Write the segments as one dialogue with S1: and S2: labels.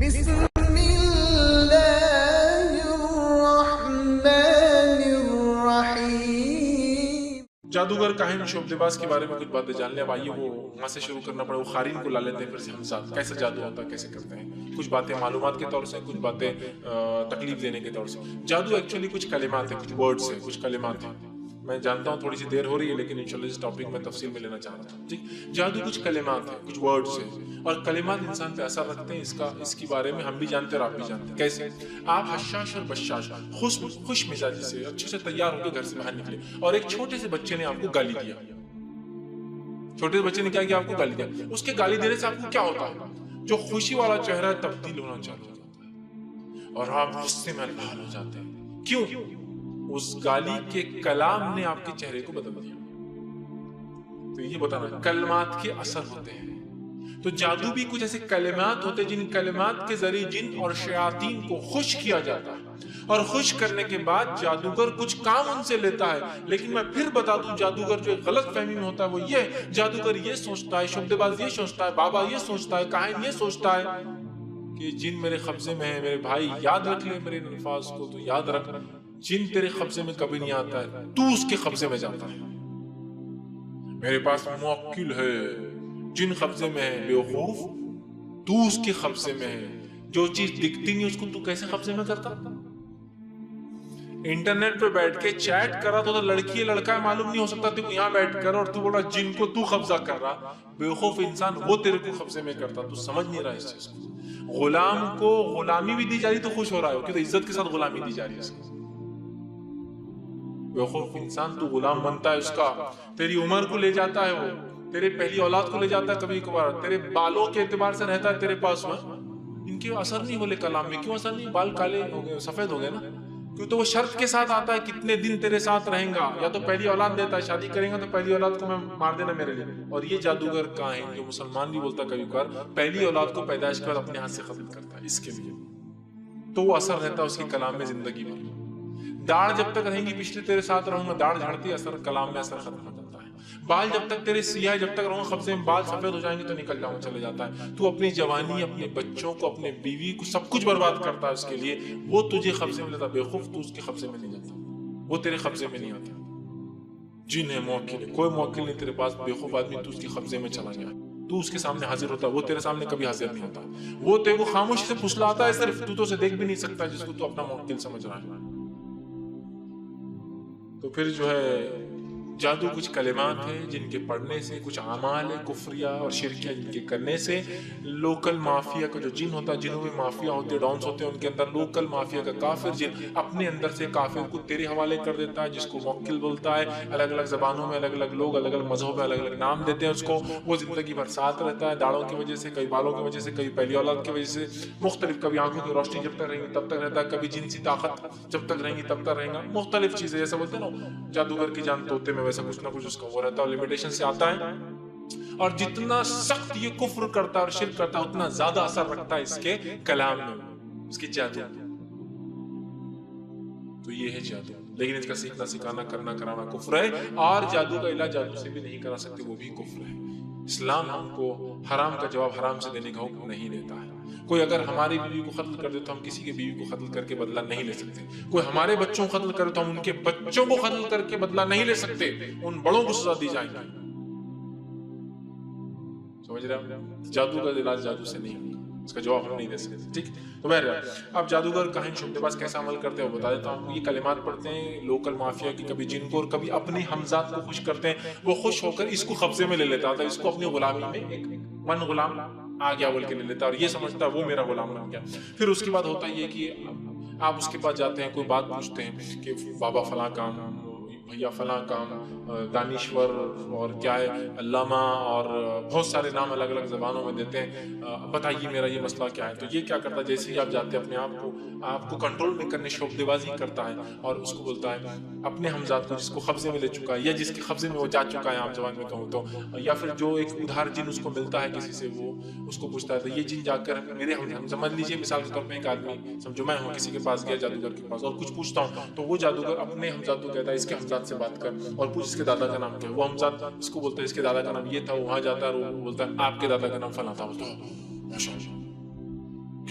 S1: بسم اللہ الرحمن الرحیم۔
S2: جادوگر کاہن شعبدباز کے بارے میں کچھ باتیں جان لیں۔ اب آئیے وہ وہاں سے شروع کرنا پڑے، وہ خارین کو لا لیتے ہیں، پھر سے ہم ساتھ کیسے جادو ہوتا ہے، کیسے کرتے ہیں، کچھ باتیں معلومات کے طور سے، کچھ باتیں تکلیف دینے کے طور سے۔ جادو ایکچولی کچھ کلمات ہیں، کچھ ورڈز ہیں، کچھ کلمات ہیں۔ میں جانتا ہوں تھوڑی سی دیر ہو رہی ہے، لیکن انشاءاللہ اس ٹاپک میں تفصیل میں لینا چاہ رہا ہوں۔ ٹھیک، جادو کچھ کلمات ہیں، کچھ ورڈز ہیں، اور کلمات انسان پہ اثر رکھتے ہیں۔ اس کی بارے میں ہم بھی جانتے ہیں اور آپ بھی جانتے ہیں۔ کیسے؟ آپ حشاش اور بشاش، خوش مزاجی سے اچھے سے تیار ہو کے گھر سے باہر نکلے، اور ایک چھوٹے سے بچے نے آپ کو گالی دیا۔ چھوٹے سے بچے نے کیا کیا؟ آپ کو گالی دیا۔ اس کے گالی دینے سے آپ کو کیا ہوتا ہے؟ جو خوشی والا چہرہ تبدیل ہونا چالو ہو جاتا ہے، اور آپ غصے میں البحال ہو جاتے ہیں۔ کیوں؟ اس گالی کے کلام نے آپ کے چہرے کو بدل دیا۔ تو یہ بتانا، کلمات کے اثر ہوتے ہیں۔ تو جادو بھی کچھ ایسے کلمات ہوتے ہیں جن کلمات کے ذریعے جن اور شیاطین کو خوش کیا جاتا ہے، اور خوش کرنے کے بعد جادوگر کچھ کام ان سے لیتا ہے۔ لیکن میں پھر بتا دوں، جادوگر جو غلط فہمی میں ہوتا ہے وہ یہ، جادوگر یہ سوچتا ہے، شعبدباز یہ سوچتا ہے، بابا یہ سوچتا ہے، کاہن یہ سوچتا ہے کہ جن میرے قبضے میں ہے۔ میرے بھائی یاد رکھ لے میرے الفاظ کو، تو یاد رکھ، جن تیرے قبضے میں کبھی نہیں آتا ہے، تو اس کے قبضے میں جاتا ہے۔ میرے پاس موکل ہے، جن قبضے میں ہے بیوقوف، تو اس کے قبضے میں ہے۔ جو چیز دکھتی نہیں اس کو تو کیسے قبضے میں کرتا؟ انٹرنیٹ پہ بیٹھ کے چیٹ کر رہا تو لڑکی ہے لڑکا ہے معلوم نہیں ہو سکتا تو یہاں بیٹھ کر، اور تو بولا جن کو تو قبضہ کر رہا۔ بیوقوف انسان، وہ تیرے کو قبضے میں کرتا، تو سمجھ نہیں رہا اس چیز کو۔ غلام کو غلامی بھی دی جا رہی تو خوش ہو رہا ہے، کیونکہ عزت کے ساتھ غلامی دی جا رہی ہے اس کو۔ بیوقوف انسان، تو غلام بنتا ہے اس کا، تیری عمر کو لے جاتا ہے، وہ تیرے پہلی اولاد کو لے جاتا ہے، کبھی کبھار تیرے بالوں کے اعتبار سے رہتا ہے تیرے پاس میں۔ ان کے اثر نہیں بولے کلام میں، کیوں اثر نہیں؟ بال کالے ہو گئے، سفید ہو گئے نا، کیوں تو وہ شرط کے ساتھ آتا ہے کتنے دن تیرے ساتھ رہیں گا، یا تو پہلی اولاد دیتا ہے، شادی کریں گا تو پہلی اولاد کو میں مار دینا میرے لیے۔ اور یہ جادوگر کاہن جو مسلمان بھی بولتا ہے کبھی کبھار، پہلی اولاد کو پیدائش کے بعد اپنے ہاتھ سے قتل کرتا ہے اس کے لیے، تو وہ اثر رہتا ہے اس کے کلام میں زندگی بھر۔ داڑھ جب تک رہیں گی پچھلے تیرے ساتھ رہوں گا، داڑھ جھڑتی، اثر کلام میں اثر ختم ہو جاتا ہے۔ بال جب تک تیرے سیاہ، جب تک رہوں گا قبضے میں، بال سفید ہو جائیں گے تو نکل جاؤں، چلے جاتا ہے۔ تو اپنی جوانی، اپنے بچوں کو، اپنے بیوی کو، سب کچھ برباد کرتا ہے اس کے لیے، وہ تجھے قبضے میں لیتا۔ بیوقوف، تو اس کے قبضے میں نہیں جاتا، وہ تیرے قبضے میں نہیں آتا۔ جن ہے، موکل ہے، کوئی موکل نہیں تیرے پاس۔ بیوقوف آدمی تو اس کے قبضے میں چلا گیا، تو اس کے سامنے حاضر ہوتا ہے، وہ تیرے سامنے کبھی حاضر نہیں ہوتا۔ وہ تیرے کو خاموشی سے پھسلاتا ہے، صرف تو اسے دیکھ بھی نہیں سکتا جس کو تو اپنا موکل سمجھ رہا ہے۔ تو پھر جو ہے جادو کچھ کلمات ہیں جن کے پڑھنے سے، کچھ اعمال ہے کفریہ اور شرکیہ جن کے کرنے سے، لوکل مافیا کا جو جن ہوتا ہے، جنوں میں مافیا ہوتے، ڈانس ہوتے ہیں، ان کے اندر لوکل مافیا کا کافر جن اپنے اندر سے کافر کو تیرے حوالے کر دیتا ہے، جس کو موکل بولتا ہے۔ الگ الگ زبانوں میں الگ الگ لوگ الگ الگ مذہب میں الگ الگ نام دیتے ہیں اس کو۔ وہ زندگی بھر ساتھ رہتا ہے، داڑھوں کی وجہ سے، کئی بالوں کی وجہ سے، کئی پہلی اولاد کی وجہ سے مختلف، کبھی آنکھوں کی روشنی جب تک رہیں گی تب تک رہتا ہے، کبھی جنسی طاقت جب تک رہیں گی تب تک رہیں گا، مختلف چیزیں، جیسے بولتے ہیں نا جادوگر کی جان طوطے میں، ویسا کچھ نہ کچھ اس کا وہ رہتا ہے، لمیٹیشن سے آتا ہے۔ اور جتنا سخت یہ کفر کرتا ہے اور شرک کرتا ہے، اتنا زیادہ اثر رکھتا ہے اس کے کلام میں، اس کے جادو۔ تو یہ ہے جادو، لیکن اس کا سیکھنا، سکھانا، کرنا، کرانا کفر ہے، اور جادو کا علاج جادو سے بھی نہیں کرا سکتے، وہ بھی کفر ہے۔ اسلام ہم کو حرام کا جواب حرام سے دینے کا حکم نہیں دیتا ہے۔ کوئی اگر ہماری بیوی کو قتل کر دے تو ہم کسی کی بیوی کو قتل کر کے بدلہ نہیں لے سکتے۔ کوئی ہمارے بچوں کو قتل کرے تو ہم ان کے بچوں کو قتل کر کے بدلہ نہیں لے سکتے، ان بڑوں کو سزا دی جائے گی۔ سمجھ رہے ہیں؟ جادو کا علاج جادو سے نہیں ہوگا، اس کا جواب ہم نہیں دے سکتے۔ ٹھیک، تو بہرحال اب جادوگر کاہن شعبدباز کیسا عمل کرتے ہیں وہ بتا دیتا ہوں۔ یہ کلمات پڑھتے ہیں لوکل مافیا کی، کبھی جن کو، اور کبھی اپنے ہمزاد کو خوش کرتے ہیں۔ وہ خوش ہو کر اس کو قبضے میں لے لیتا تھا، اس کو اپنی غلامی میں، ایک من غلام آ گیا بول کے لے لیتا، اور یہ سمجھتا وہ میرا غلام بن گیا۔ پھر اس کے بعد ہوتا یہ کہ آپ اس کے پاس جاتے ہیں، کوئی بات پوچھتے ہیں کہ بابا فلاں کام، بھیا فلاں کام، دانشور اور کیا ہے علامہ، اور بہت سارے نام الگ الگ زبانوں میں دیتے ہیں، بتائیے میرا یہ مسئلہ کیا ہے۔ تو یہ کیا کرتا ہے، جیسے ہی آپ جاتے ہیں، اپنے آپ کو کنٹرول میں کرنے شعبدبازی کرتا ہے، اور اس کو بولتا ہے اپنے ہمزاد کو جس کو قبضے میں لے چکا ہے، یا جس کے قبضے میں وہ جا چکا ہے، عام زبان میں کہوں تو، یا پھر جو ایک ادھار جن اس کو ملتا ہے کسی سے، وہ اس کو پوچھتا ہے تو یہ جن جا کر میرے ہم سمجھ لیجیے مثال کے طور پہ ایک آدمی، سمجھو میں ہوں، کسی کے پاس گیا جادوگر کے پاس اور کچھ پوچھتا ہوں، تو وہ جادوگر اپنے ہمزاد کو کہتا ہے اس کے ہمزاد سے بات کر اور پوچھ اس کے دادا کا نام کیا ہے۔ وہ ہمزاد اس کو بولتا ہے اس کے دادا کا نام یہ تھا، وہاں جاتا ہے اور وہ بولتا ہے آپ کے دادا کا نام فلاں تھا۔ بولتا ہے ماشاءاللہ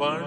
S2: 1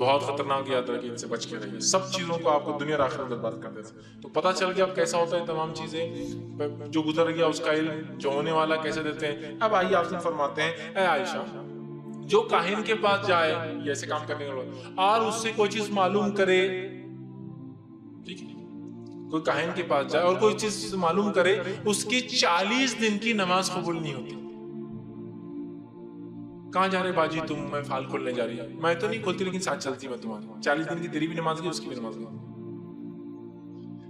S2: بہت خطرناک یاد رکھیے، ان سے بچ کے رہیے. سب چیزوں کو آپ کو دنیا اور آخرت برباد کر دیتا. تو پتہ چل گیا اب کیسا ہوتا ہے تمام چیزیں جو گزر گیا اس کا علم جو ہونے والا کیسے دیتے ہیں. اب آئیے آپ سے فرماتے ہیں اے عائشہ جو کاہن کے پاس جائے یہ ایسے کام کرنے والا اور اس سے کوئی چیز معلوم کرے، ٹھیک ہے، کوئی کاہن کے پاس جائے اور کوئی چیز معلوم کرے، اس کی 40 دن کی نماز قبول نہیں ہوتی. کہاں جا رہے باجی تم؟ میں فال کھولنے جا رہی ہے. میں تو نہیں کھولتی لیکن ساتھ چلتی میں تمہاری. 40 دن کی تیری بھی نماز گئی، اس کی بھی نماز گئی.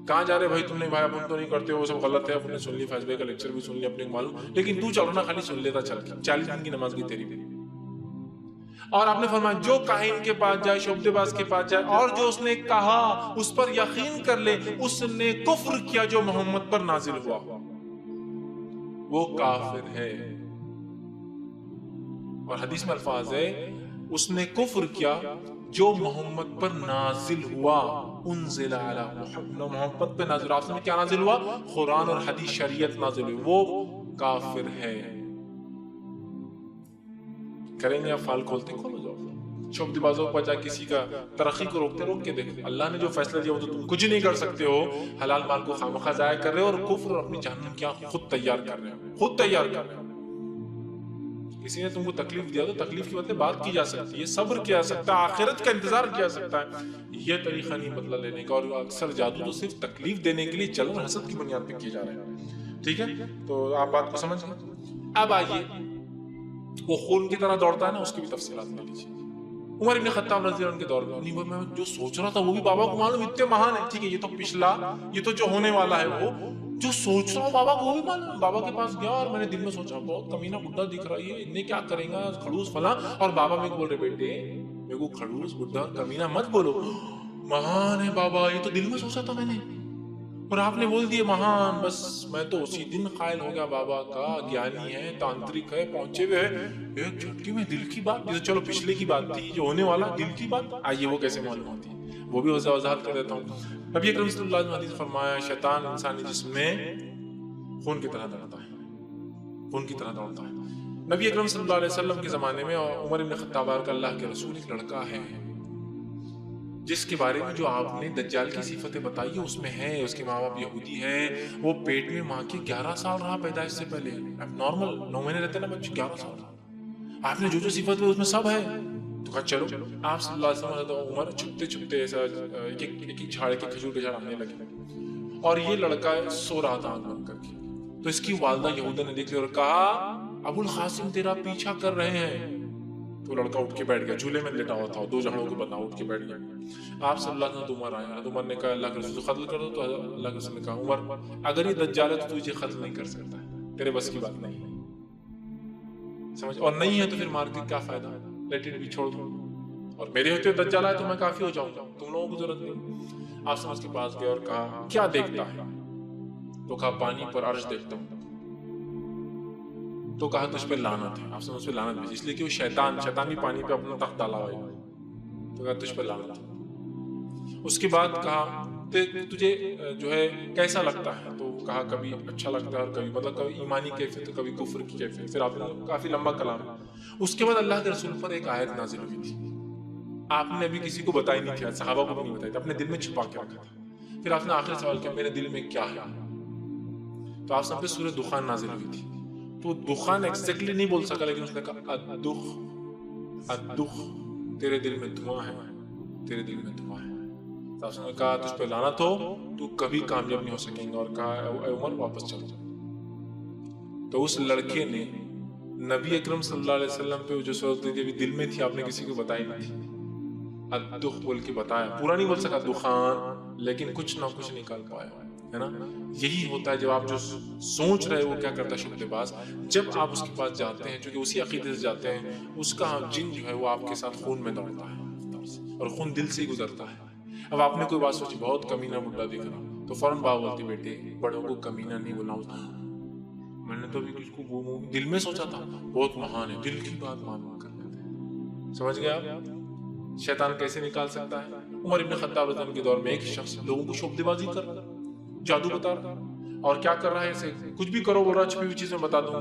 S2: کہاں جا رہے بھائی؟ تم نے بھائی اپن تو نہیں کرتے وہ سب غلط ہے، اپنے سن لی فیض بھائی کا لیکچر بھی سن لی اپنے معلوم، لیکن تو چلو نا خالی سن لیتا چل کے. 40 دن کی نماز گئی تیری بھی. اور آپ نے فرمایا جو کاہن کے پاس جائے، شعبدے باز کے پاس جائے اور جو اس نے کہا اس پر یقین کر لے، اس نے کفر کیا جو محمد پر نازل ہوا، وہ کافر ہے. اور حدیث میں الفاظ ہے اس نے کفر کیا جو محمد پر نازل ہوا، انزل علی محمد پر نازل. آپ نے کیا نازل ہوا؟ قرآن اور حدیث شریعت نازل ہوئی، وہ کافر ہے. کریں گے آپ فال کھولتے کھولو جاؤ. شعبدے بازوں پر جا کسی کا ترقی کو روکتے روک کے دیکھیں. اللہ نے جو فیصلہ دیا وہ تو تم کچھ نہیں کر سکتے ہو. حلال مال کو خامخواہ ضائع کر رہے ہو اور کفر اور اپنی جہنم کیا خود تیار کر رہے ہو، خود تیار کر رہے ہو. کسی نے تم کو تکلیف دیا تو تکلیف کی بدلے بات کی جا سکتی ہے، صبر کیا سکتا ہے، آخرت کا انتظار کیا سکتا ہے. یہ طریقہ نہیں بدلہ لینے کا. اور اکثر جادو تو صرف تکلیف دینے کے لیے جلن اور حسد کی بنیاد پہ کیے جا رہے ہیں. ٹھیک ہے، تو آپ بات کو سمجھ گئے. اب آئیے وہ خون کی طرح دوڑتا ہے نا، اس کی بھی تفصیلات لے لیجیے. عمر ابن خطاب رضی اللہ عنہ کے دور میں جو سوچ رہا تھا وہ بھی بابا کو معلوم اتنے مہان ہے. ٹھیک ہے، یہ تو پچھلا، یہ تو جو ہونے والا ہے، وہ جو سوچ رہا ہوں بابا کو وہ بھی معلوم. بابا کے پاس گیا اور میں نے دل میں سوچا بہت کمینہ بڈھا دکھ رہا ہے، انہیں کیا کریں گا، کھڑوس فلاں. اور بابا میرے کو بول رہے بیٹے میرے کو کھڑوس بڈھا کمینہ مت بولو، مہان ہے بابا. یہ تو دل میں سوچا تھا میں نے اور آپ نے بول دیے مہان. بس میں تو اسی دن قائل ہو گیا بابا کا گیانی ہے، تانترک ہے، پہنچے ہوئے ہے. ایک جھٹکے میں دل کی بات، جیسے چلو پچھلے کی بات تھی، جو ہونے والا دل کی بات. آئیے وہ کیسے معلوم ہوتی ہے وہ بھی وضاحت کر دیتا ہوں. نبی اکرم صلی اللہ علیہ وسلم نے فرمایا شیطان انسانی جسم میں خون کی طرح دوڑتا ہے، خون کی طرح دوڑتا ہے. نبی اکرم صلی اللہ علیہ وسلم کے زمانے میں عمر بن خطاب کا اللہ کے رسول ایک لڑکا ہے جس کے بارے میں جو آپ نے دجال کی صفتیں بتائی ہیں اس میں ہے. اس کے ماں باپ یہودی ہیں، وہ پیٹ میں ماں کے 11 سال رہا پیدائش سے پہلے. اب نارمل 9 مہینے رہتے نا بچے، 11 سال رہا. آپ نے جو صفت ہے اس میں سب ہے. تو کہا چلو. آپ صلی اللہ علیہ وسلم عمر چھپتے چھپتے ایسا ایک جھاڑ کے کھجور کے جھاڑ آنے لگے اور یہ لڑکا سو رہا تھا آنکھ بند کر کے. تو اس کی والدہ یہودہ نے دیکھ لیا اور کہا ابو القاسم تیرا پیچھا کر رہے ہیں. تو لڑکا اٹھ کے بیٹھ گیا، جھولے میں لیٹا ہوا تھا، 2 جھاڑوں کو بنا اٹھ کے بیٹھ گیا. آپ صلی اللہ علیہ وسلم عمر آیا. عمر نے کہا اللہ کے رسول قتل کر دو. تو اللہ کے رسول نے کہا عمر اگر یہ دجال ہے تو تجھے قتل نہیں کر سکتا ہے، تیرے بس کی بات نہیں ہے. سمجھ؟ اور نہیں ہے تو پھر مار کے کیا فائدہ، لیٹ اٹ بھی چھوڑ دو. اور میرے ہوتے دجال آئے تو میں کافی ہو جاؤں گا، تم لوگوں کو ضرورت نہیں. آپ سمجھ کے پاس گئے اور کہا کیا دیکھتا ہے؟ تو کہا پانی پر عرش دیکھتا ہوں. تو کہا تجھ پہ لعنت ہے. آپ سمجھ پہ لعنت بھیجی، اس لیے کہ وہ شیطان بھی پانی پہ اپنا تخت ڈالا ہوا ہے. تو کہا تجھ پہ لعنت ہے. اس کے بعد کہا تجھے جو ہے کیسا لگتا ہے؟ تو کہا کبھی اچھا لگتا ہے اور کبھی مطلب کبھی ایمانی کیفیت تو کبھی کفر کی کیفیت. پھر آپ نے کافی لمبا کلام. اس کے بعد اللہ کے رسول پر ایک آیت نازل ہوئی تھی. آپ نے ابھی کسی کو بتائی نہیں تھی، صحابہ کو بھی نہیں بتائی تھی، اپنے دل میں چھپا کے رکھا تھا. پھر آپ نے آخری سوال کیا میرے دل میں کیا ہے؟ تو آپ سب پہ سورہ دخان نازل ہوئی تھی. تو دخان ایکزیکٹلی نہیں بول سکا لیکن اس نے کہا الدخ تیرے دل میں دھواں ہے، تیرے دل میں دھواں ہے. تو اس نے کہا تجھ پہ لعنت ہو، تو کبھی کامیاب نہیں ہو سکیں گے. اور کہا اے عمر واپس چل جا. تو اس لڑکے نے نبی اکرم صلی اللہ علیہ وسلم پہ جو صورت دی دل میں تھی، آپ نے کسی کو بتائی نہیں تھی، الدخ بول کے بتایا. پورا نہیں بول سکا دخان، لیکن کچھ نہ کچھ نکال پایا ہے نا. یہی ہوتا ہے جب آپ جو سوچ رہے وہ کیا کرتا ہے شبدے باز. جب آپ اس کے پاس جاتے ہیں چونکہ اسی عقیدے سے جاتے ہیں، اس کا جن جو ہے وہ آپ کے ساتھ خون میں دوڑتا ہے اور خون دل سے ہی گزرتا ہے. اب آپ نے کوئی بات سوچی بہت کمینہ بڈھا دکھ رہا، تو فوراً بات بولتی بیٹے بڑوں کو کمینہ نہیں بولا. میں نے تو ابھی اس کو دل میں سوچا تھا بہت مہان ہے، دل کی بات معلوم کر لیتے ہیں. سمجھ گئے آپ شیطان کیسے نکال سکتا ہے؟ عمر ابن خطاب رضی اللہ عنہ کے دور میں ایک شخص لوگوں کو شبدے بازی کر رہا، جادو بتا رہا. اور کیا کر رہا ہے؟ اسے کچھ بھی کرو بول رہا، چھپی ہوئی چیز میں بتا دوں.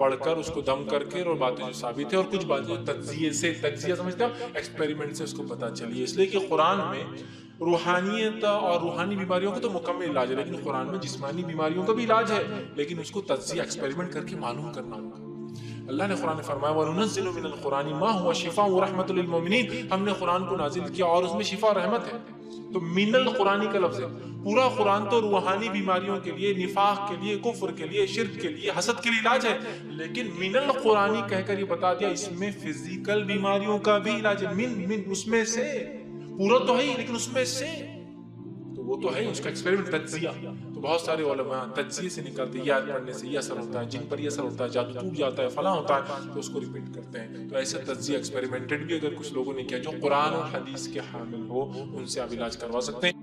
S2: پڑھ کر اس کو دم کر کے اور باتیں جو ثابت ہے اور کچھ باتیں تجزیے سے، تجزیہ سمجھتے ہیں ایکسپیریمنٹ سے اس کو پتہ چلی ہے. اس لیے کہ قرآن میں روحانیت اور روحانی بیماریوں کا تو مکمل علاج ہے، لیکن قرآن میں جسمانی بیماریوں کا بھی علاج ہے، لیکن اس کو تجزیہ ایکسپیریمنٹ کر کے معلوم کرنا ہوگا. اللہ نے قرآن میں فرمایا وَنُنَزِّلُ مِنَ الْقُرْآنِ مَا هُوَ شِفَاءٌ وَرَحْمَةٌ لِلْمُؤْمِنِينَ، ہم نے قرآن کو نازل کیا اور اس میں شفا رحمت ہے. تو من القرآنی کا لفظ ہے. پورا قرآن تو روحانی بیماریوں کے لیے، نفاق کے لیے، کفر کے لیے، شرک کے لیے، حسد کے لیے علاج ہے، لیکن من القرآنی کہہ کر یہ بتا دیا اس میں فزیکل بیماریوں کا بھی علاج ہے. من اس میں سے، پورا تو ہے ہی لیکن اس میں سے، تو وہ تو ہے اس کا ایکسپیریمنٹ تجزیہ. تو بہت سارے علماء تجزیے سے نکالتے ہیں یاد پڑھنے سے یہ اثر ہوتا ہے، جن پر یہ اثر ہوتا ہے، جادو ٹوٹ جاتا ہے، فلاں ہوتا ہے، تو اس کو ریپیٹ کرتے ہیں. تو ایسا تجزیہ ایکسپیریمنٹڈ بھی اگر کچھ لوگوں نے کیا جو قرآن اور حدیث کے حامل ہو ان سے آپ علاج کروا سکتے ہیں.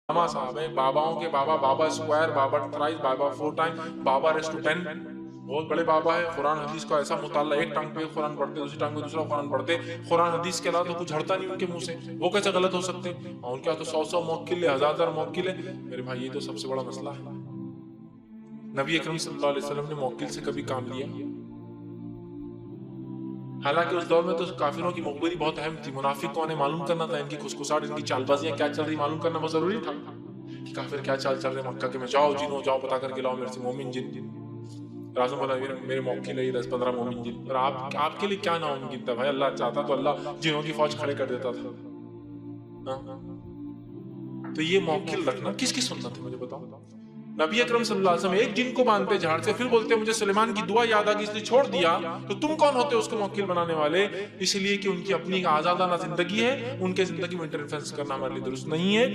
S2: بابا صاحب ہیں، باباؤں کے بابا، بابا اسکوائر، بابا تھرائز، بابا 4 ٹائم، بابا ریس ٹو 10، بہت بڑے بابا ہے. قرآن حدیث کا ایسا مطالعہ، ایک ٹانگ پہ قرآن پڑھتے، دوسری ٹانگ پہ دوسرا قرآن پڑھتے، قرآن حدیث کے علاوہ تو کچھ ہٹتا نہیں ان کے منہ سے. وہ کیسے غلط ہو سکتے ہیں؟ اور ان کے تو 100 موکل ہے، 1000 موکل ہے. میرے بھائی یہ تو سب سے بڑا مسئلہ ہے. نبی اکرم صلی اللہ علیہ وسلم نے موکل سے کبھی کام لیا؟ حالانکہ اس دور میں تو کافروں کی مخبری بہت اہم تھی. منافق کون ہے معلوم کرنا تھا، ان کی کھسکساہٹ، ان کی چال بازیاں کیا چل رہی معلوم کرنا بہت ضروری تھا. کہ کافر کیا چال چل رہے مکہ کے میں، جاؤ جنوں جاؤ پتا کر کے لاؤ میرے سے مومن جن. راضم بولا میرے موکل ہے 10-15 مومن جن. اور آپ کے لیے کیا ناممکن تھا بھائی؟ اللہ چاہتا تو اللہ جنوں کی فوج کھڑے کر دیتا تھا. تو یہ موکل رکھنا کس کی سنت ہے مجھے بتاؤ؟ نبی اکرم صلی اللہ علیہ وسلم ایک جن کو باندھتے جھاڑ سے، پھر بولتے مجھے سلیمان کی دعا یاد آ گئی اس لیے چھوڑ دیا. تو تم کون ہوتے اس کو موکل بنانے والے؟ اس لیے کہ ان کی اپنی آزادانہ زندگی ہے، ان کے زندگی میں انٹرفیرنس کرنا ہمارے لیے درست نہیں ہے.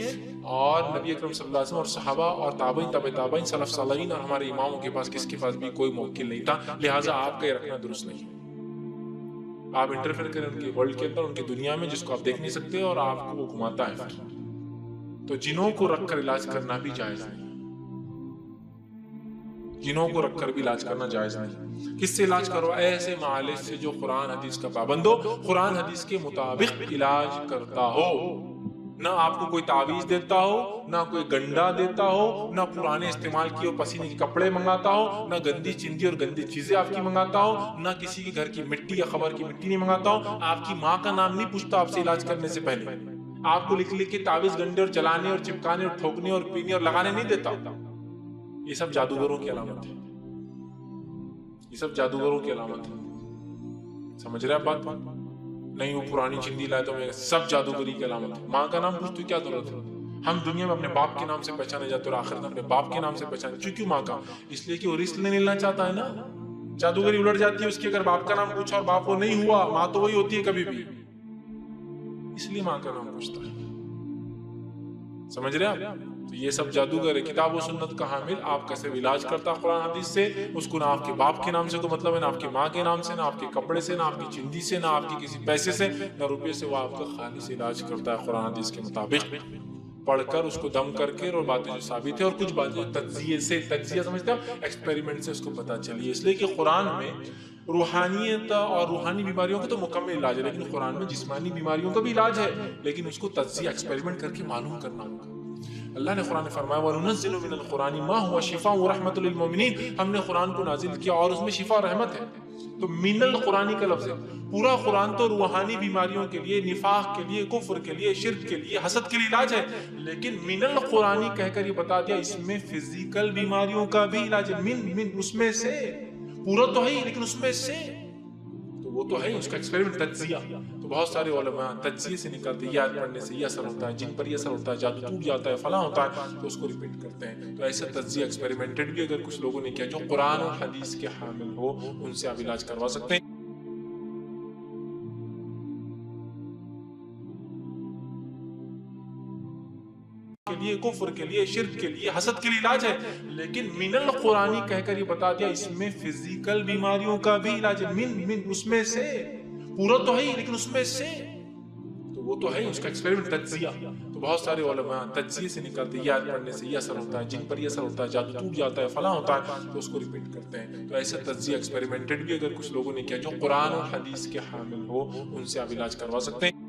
S2: اور نبی اکرم صلی اللہ علیہ وسلم اور صحابہ اور تابعین، تبع تابعین، سلف صالحین اور ہمارے اماموں کے پاس کس کے پاس بھی کوئی موکل نہیں تھا. لہٰذا آپ کا یہ رکھنا درست نہیں ہے. آپ انٹرفیئر کریں ان کے ورلڈ کے اندر، ان کی دنیا میں جس کو آپ دیکھ نہیں سکتے، اور آپ کو وہ گھماتا ہے. تو جنوں کو رکھ کر علاج کرنا بھی جائز نہیں. جنوں کو رکھ کر بھی علاج کرنا جائز نہیں. کس سے علاج کرو؟ ایسے معالج سے جو قرآن حدیث کا پابند ہو، قرآن حدیث کے مطابق علاج کرتا ہو. نہ آپ کو کوئی تعویذ دیتا ہو، نہ کوئی گنڈا دیتا ہو، نہ پرانے استعمال کیے ہوئے پسینے کے کپڑے منگاتا ہو، نہ گندی چندی اور گندی چیزیں آپ کی منگاتا ہو، نہ کسی کے گھر کی مٹی یا خبر کی مٹی نہیں منگاتا ہو. آپ کی ماں کا نام نہیں پوچھتا آپ سے علاج کرنے سے پہلے. آپ کو لکھ کے تعویذ گنڈے اور چلانے اور چپکانے اور ٹھوکنے اور پینے اور لگانے نہیں دیتا. یہ سب جادوگروں کی علامت ہے. یہ سب جادوگروں کی علامت ہے. سمجھ رہے آپ بات؟ نہیں وہ پرانی چندی لائے تو میں سب جادوگری کی علامت ہے. ماں کا نام پوچھتے کیا ضرورت ہے؟ ہم دنیا میں اپنے باپ کے نام سے پہچانے جاتے اور آخرت میں اپنے باپ کے نام سے پہچانے. کیوں ماں کا؟ اس لیے کہ وہ رزق نہیں لینا چاہتا ہے نا. جادوگری الٹ جاتی ہے اس کی اگر باپ کا نام پوچھا اور باپ وہ نہیں ہوا. ماں تو وہی ہوتی ہے کبھی بھی، اس لیے ماں کا نام پوچھتا ہے. سمجھ رہے آپ؟ تو یہ سب جادوگر ہے. کتاب و سنت کا حامل آپ کا صرف علاج کرتا قرآن حدیث سے. اس کو نہ آپ کے باپ کے نام سے کوئی مطلب ہے، نہ آپ کے ماں کے نام سے، نہ آپ کے کپڑے سے، نہ آپ کی چندی سے، نہ آپ کی کسی پیسے سے، نہ روپے سے. وہ آپ کا خالص علاج کرتا ہے قرآن حدیث کے مطابق، پڑھ کر اس کو دم کر کے اور باتیں جو ثابت ہے اور کچھ باتیں تجزیے سے، تجزیہ سمجھتے ہیں ایکسپیریمنٹ سے اس کو پتہ چلی ہے. اس لیے کہ قرآن میں روحانیت اور روحانی بیماریوں کا تو مکمل علاج ہے، لیکن قرآن میں جسمانی بیماریوں کا بھی علاج ہے، لیکن اس کو تجزیہ ایکسپیریمنٹ کر کے معلوم کرنا ہوگا. اللہ نے قرآن میں فرمایا وَنُنَزِّلُ مِنَ الْقُرْآنِ مَا هُوَ شِفَاءٌ وَرَحْمَةٌ لِلْمُؤْمِنِينَ، ہم نے قرآن کو نازل کیا اور اس میں شفا رحمت ہے. تو من القرآنی کا لفظ ہے. پورا قرآن تو روحانی بیماریوں کے لیے، نفاق کے لیے، کفر کے لیے، شرک کے لیے، حسد کے لیے علاج ہے، لیکن من القرآنی کہہ کر یہ بتا دیا اس میں فزیکل بیماریوں کا بھی علاج ہے. من اس میں سے، پورا تو ہے ہی لیکن اس میں سے، تو وہ تو ہے اس کا ایکسپیریمنٹ تجزیہ. تو بہت سارے علماء تجزیے سے نکالتے ہیں یاد پڑھنے سے یہ اثر ہوتا ہے، جن پر یہ اثر ہوتا ہے، جادو ٹوٹ جاتا ہے، فلاں ہوتا ہے، تو اس کو ریپیٹ کرتے ہیں. تو ایسے تجزیہ ایکسپیریمنٹڈ بھی اگر کچھ لوگوں نے کیا جو قرآن اور حدیث کے حامل ہو ان سے آپ علاج کروا سکتے ہیں. کے لیے، کفر کے لیے، شرک کے لیے، حسد کے لیے علاج ہے، لیکن من القرآنی کہہ کر یہ بتا دیا اس میں فزیکل بیماریوں کا بھی علاج ہے. من اس میں سے، پورا تو ہے ہی لیکن اس میں سے، تو وہ تو ہے اس کا ایکسپیریمنٹ تجزیہ. تو بہت سارے علماء تجزیے سے نکالتے ہیں یاد پڑھنے سے یہ اثر ہوتا ہے، جن پر یہ اثر ہوتا ہے، جادو ٹوٹ جاتا ہے، فلاں ہوتا ہے، تو اس کو ریپیٹ کرتے ہیں. تو ایسے تجزیہ ایکسپیریمنٹڈ بھی اگر کچھ لوگوں نے کیا جو قرآن اور حدیث کے حامل ہو ان سے آپ علاج کروا سکتے ہیں.